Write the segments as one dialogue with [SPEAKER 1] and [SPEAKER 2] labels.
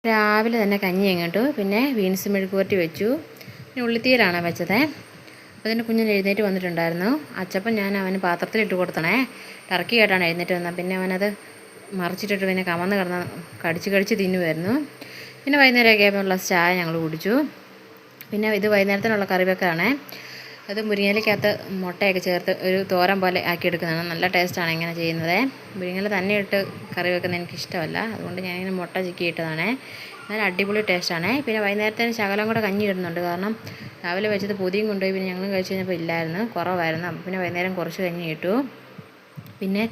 [SPEAKER 1] രാവിലെ തന്നെ കഞ്ഞി ഇങ്ങോട്ടു, പിന്നെ ബീൻസ് മെഴുക്കുവരട്ടി വെച്ചു, പിന്നെ ഉള്ളിത്തീരാണ് വെച്ചത്. അപ്പോൾ അതിന് കുഞ്ഞിന് എഴുന്നേറ്റ് വന്നിട്ടുണ്ടായിരുന്നു. അച്ചപ്പം ഞാൻ അവന് പാത്രത്തിലിട്ട് കൊടുത്തണേ. ടർക്കി ആയിട്ടാണ് എഴുന്നേറ്റ് വന്നത്. പിന്നെ അവനത് മറിച്ചിട്ടിട്ട് പിന്നെ കമന്ന് കിടന്ന് കടിച്ച് തിന്നുമായിരുന്നു. പിന്നെ വൈകുന്നേരമൊക്കെ ആയപ്പോൾ ഉള്ള ചായ ഞങ്ങൾ കുടിച്ചു. പിന്നെ ഇത് വൈകുന്നേരത്തിനുള്ള കറിവെക്കാണ്. അത് മുരിങ്ങയിലക്കകത്ത് മുട്ടയൊക്കെ ചേർത്ത് ഒരു തോരൻ പോലെ ആക്കിയെടുക്കുന്നതാണ്. നല്ല ടേസ്റ്റാണ് ഇങ്ങനെ ചെയ്യുന്നത്. മുരിങ്ങയില തന്നെ ഇട്ട് കറി വെക്കുന്നത് എനിക്കിഷ്ടമല്ല, അതുകൊണ്ട് ഞാനിങ്ങനെ മുട്ട ചിക്കിയിട്ടതാണ്. നല്ല അടിപൊളി ടേസ്റ്റാണ്. പിന്നെ വൈകുന്നേരത്തേന് ശകലം കൂടെ കഞ്ഞി ഇടുന്നുണ്ട്, കാരണം രാവിലെ വെച്ചത് പൊതിയും കൊണ്ടുപോയി പിന്നെ ഞങ്ങൾ കഴിച്ച് കഴിഞ്ഞപ്പോൾ ഇല്ലായിരുന്നു, കുറവായിരുന്നു. അപ്പോൾ പിന്നെ വൈകുന്നേരം കുറച്ച് കഞ്ഞി ഇട്ടു. പിന്നെ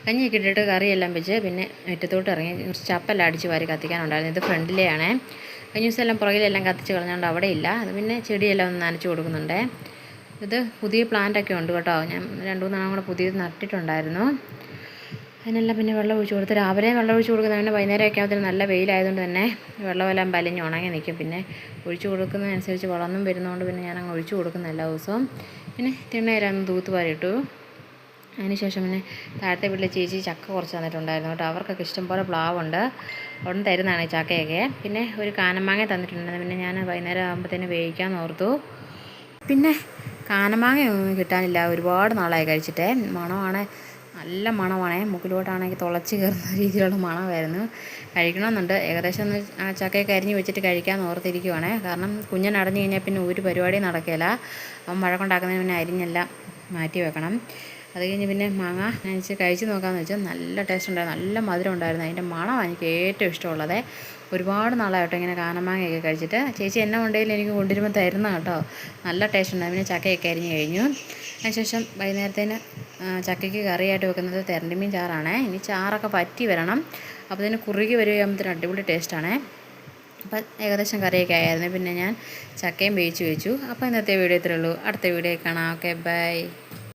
[SPEAKER 1] കഞ്ഞിയൊക്കെ ഇട്ടിട്ട് കറിയെല്ലാം വെച്ച് പിന്നെ മുറ്റത്തോട്ട് ഇറങ്ങി. കുറച്ച് ചപ്പെല്ലാം അടിച്ച് വാരി കത്തിക്കാനുണ്ടായിരുന്നു. ഇത് ഫ്രണ്ടിലെയാണ്. കഴിഞ്ഞ ദിവസം എല്ലാം പുറകിലെല്ലാം കത്തിച്ച് കളഞ്ഞുകൊണ്ട് അവിടെ ഇല്ല. അത് പിന്നെ ചെടിയെല്ലാം ഒന്ന് നനച്ച് കൊടുക്കുന്നുണ്ട്. ഇത് പുതിയ പ്ലാന്റൊക്കെ ഉണ്ട് കേട്ടോ. ഞാൻ 2-3 കൂടെ പുതിയത് നട്ടിട്ടുണ്ടായിരുന്നു. അതിനെല്ലാം പിന്നെ വെള്ളം ഒഴിച്ച് കൊടുത്ത്, രാവിലെ വെള്ളം ഒഴിച്ച് കൊടുക്കുന്നത്, പിന്നെ വൈകുന്നേരമൊക്കെ ആകുമ്പോൾ നല്ല വെയിലായതുകൊണ്ട് തന്നെ വെള്ളമെല്ലാം വലിഞ്ഞ് ഉണങ്ങി നിൽക്കും. പിന്നെ ഒഴിച്ച് കൊടുക്കുന്നതനുസരിച്ച് വളർന്നും വരുന്നതുകൊണ്ട് പിന്നെ ഞാനങ്ങ് ഒഴിച്ച് കൊടുക്കുന്ന എല്ലാ ദിവസവും. പിന്നെ തിണ്ണയിലൊന്ന് തൂത്തുവാരിട്ടു. അതിനുശേഷം പിന്നെ താഴത്തെ വീട്ടിലെ ചേച്ചി ചക്ക കുറച്ച് തന്നിട്ടുണ്ടായിരുന്നു കേട്ടോ. അവർക്കൊക്കെ ഇഷ്ടംപോലെ പ്ലാവുണ്ട്, അവിടെ നിന്ന് തരുന്നതാണ് ഈ ചക്കയൊക്കെ. പിന്നെ ഒരു കാനമാങ്ങ തന്നിട്ടുണ്ടായിരുന്നു. പിന്നെ ഞാൻ വൈകുന്നേരം ആകുമ്പോഴത്തേന് വേവിക്കാമെന്ന് ഓർത്തു. പിന്നെ കാനമാങ്ങയൊന്നും കിട്ടാനില്ല, ഒരുപാട് നാളായി കഴിച്ചിട്ടേ. മണമാണ്, നല്ല മണമാണേ. മുക്കിലോട്ടാണെങ്കിൽ തുളച്ച് കയറുന്ന രീതിയിലുള്ള മണമായിരുന്നു. കഴിക്കണമെന്നുണ്ട്. ഏകദേശം ഒന്ന് ചക്കയൊക്കെ അരിഞ്ഞ് വെച്ചിട്ട് കഴിക്കാമെന്ന് ഓർത്തിരിക്കുവാണ്. കാരണം കുഞ്ഞൻ അടഞ്ഞു കഴിഞ്ഞാൽ പിന്നെ ഒരു പരിപാടിയും നടക്കില്ല. അവൻ വഴക്കുണ്ടാക്കുന്നതിന് പിന്നെ അരിഞ്ഞെല്ലാം മാറ്റി വെക്കണം. അത് കഴിഞ്ഞ് പിന്നെ മാങ്ങ ഞാൻ കഴിച്ച് നോക്കാമെന്ന് വെച്ചാൽ നല്ല ടേസ്റ്റ് ഉണ്ടായിരുന്നു, നല്ല മധുരം ഉണ്ടായിരുന്നു. അതിൻ്റെ മണമാണ് എനിക്ക് ഏറ്റവും ഇഷ്ടമുള്ളത്. ഒരുപാട് നാളായിട്ടോ ഇങ്ങനെ കാനമാങ്ങയൊക്കെ കഴിച്ചിട്ട്. ചേച്ചി എന്നെ കൊണ്ടേലും എനിക്ക് കൊണ്ടുവരുമ്പോൾ തരുന്ന കേട്ടോ. നല്ല ടേസ്റ്റ് ഉണ്ടായിരുന്നു. പിന്നെ ചക്കയൊക്കെ അരിഞ്ഞ് കഴിഞ്ഞു. അതിനുശേഷം വൈകുന്നേരത്തേന് ചക്കയ്ക്ക് കറിയായിട്ട് വെക്കുന്നത് തെരണ്ടിമീൻ ചാറാണ്. ഇനി ചാറൊക്കെ പറ്റി വരണം, അപ്പോൾ ഇതിന് കുറുകി വരികയാകുമ്പോഴത്തേന് അടിപൊളി ടേസ്റ്റാണ്. അപ്പം ഏകദേശം കറിയൊക്കെ ആയിരുന്നു. പിന്നെ ഞാൻ ചക്കയും വേവിച്ച് വെച്ചു. അപ്പോൾ ഇന്നത്തെ വീഡിയോ ഇത്രയേ ഉള്ളൂ. അടുത്ത വീഡിയോ കാണാം. Okay, by.